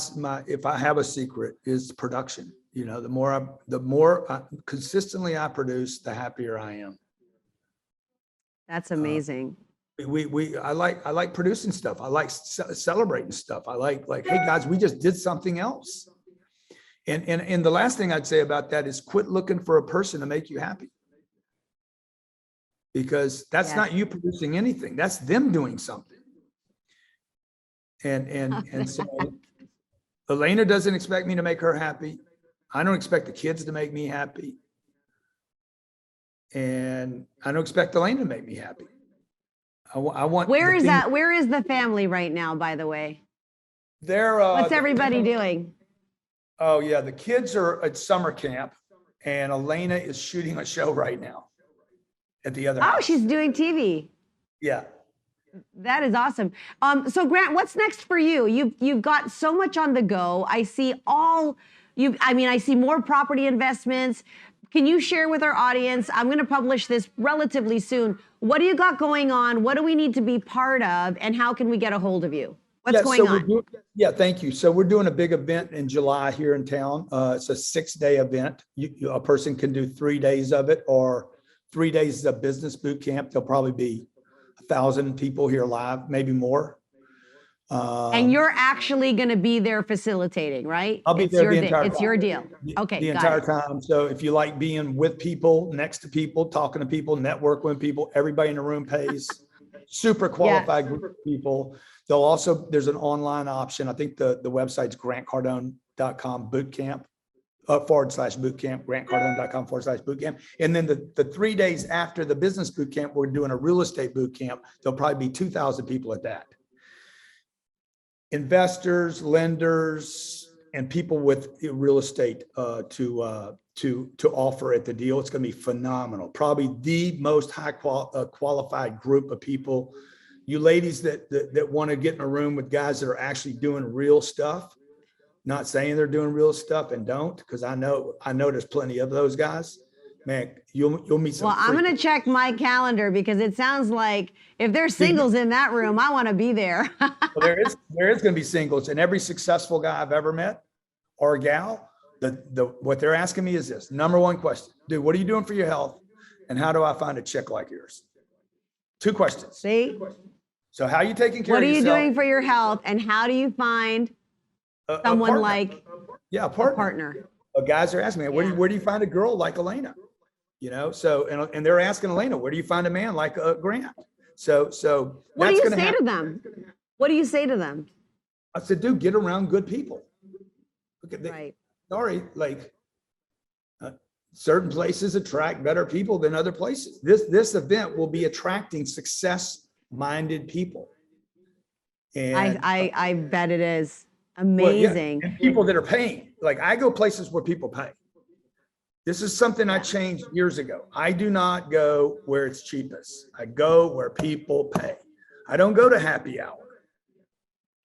if I have a secret is production. The more consistently I produce, the happier I am. That's amazing. I like producing stuff. I like celebrating stuff. I like, hey guys, we just did something else. And the last thing I'd say about that is quit looking for a person to make you happy. Because that's not you producing anything. That's them doing something. And so Elena doesn't expect me to make her happy. I don't expect the kids to make me happy. And I don't expect Elena to make me happy. I want. Where is the family right now, by the way? What's everybody doing? Oh yeah, the kids are at summer camp, and Elena is shooting a show right now at the other Oh, house. she's doing TV. Yeah. That is awesome. So Grant, what's next for you? You've got so much on the go. I see I see more property investments. Can you share with our audience? I'm going to publish this relatively soon. What do you got going on? What do we need to be part of? And how can we get a hold of you? What's going on? Thank you. So we're doing a big event in July here in town. It's a 6-day event. A person can do 3 days of it, or 3 days of business boot camp. There'll probably be 1,000 people here live, maybe more. And you're actually going to be there facilitating, right? I'll be there the entire time. It's your deal. Okay, the entire time. So if you like being with people, next to people, talking to people, networking with people, everybody in the room pays. Super qualified group of people. There's an online option. I think the website's grantcardone.com bootcamp /bootcamp, grantcardone.com /bootcamp. And then the 3 days after the business bootcamp, we're doing a real estate bootcamp. There'll probably be 2,000 people at that. Investors, lenders, and people with real estate to offer at the deal. It's going to be phenomenal. Probably the most qualified group of people. You ladies that want to get in a room with guys that are actually doing real stuff. Not saying they're doing real stuff and don't, because I know there's plenty of those guys. Man, you'll meet some. Well, I'm going to check my calendar, because it sounds like if there's singles in that room, I want to be there. Well, there is going to be singles, and every successful guy I've ever met, or gal, what they're asking me is this: number one question, dude, what are you doing for your health, and how do I find a chick like yours? 2 questions. See? So how are you taking care of yourself? What are you doing for your health, and how do you find someone like a partner? Guys are asking me, where do you find a girl like Elena? So and they're asking Elena, where do you find a man like Grant? So what do you say to them? What do you say to them? I said, dude, get around good people. Right. Sorry, certain places attract better people than other places. This event will be attracting success-minded people. And I bet it is. Amazing. And people that are paying. Like, I go places where people pay. This is something I changed years ago. I do not go where it's cheapest. I go where people pay. I don't go to happy hour.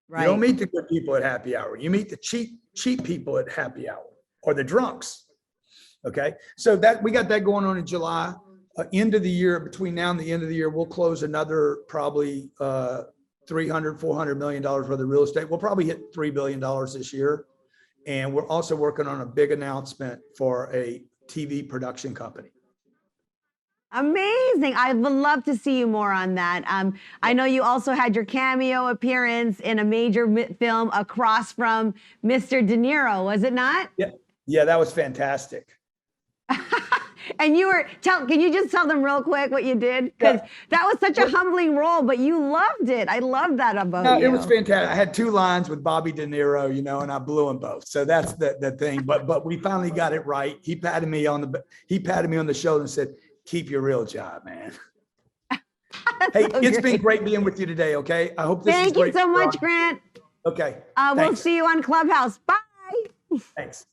Right. You don't meet the good people at happy hour. You meet the cheap people at happy hour, or the drunks. Okay. So we got that going on in July. End of the year, between now and the end of the year, we'll close another probably $300-400 million worth of real estate. We'll probably hit $3 billion this year. And we're also working on a big announcement for a TV production company. Amazing. I would love to see you more on that. I know you also had your cameo appearance in a major film across from Mr. De Niro, was it not? Yeah, that was fantastic. And can you just tell them real quick what you did? Because that was such a humbling role, but you loved it. I love that about you. It was fantastic. I had 2 lines with Bobby De Niro, and I blew them both. So that's the thing. But we finally got it right. He patted me on the shoulder and said, "Keep your real job, man." Hey, it's been great being with you today. Okay, I hope this is great. Thank you so much, Grant. Okay. We'll see you on Clubhouse. Bye. Thanks.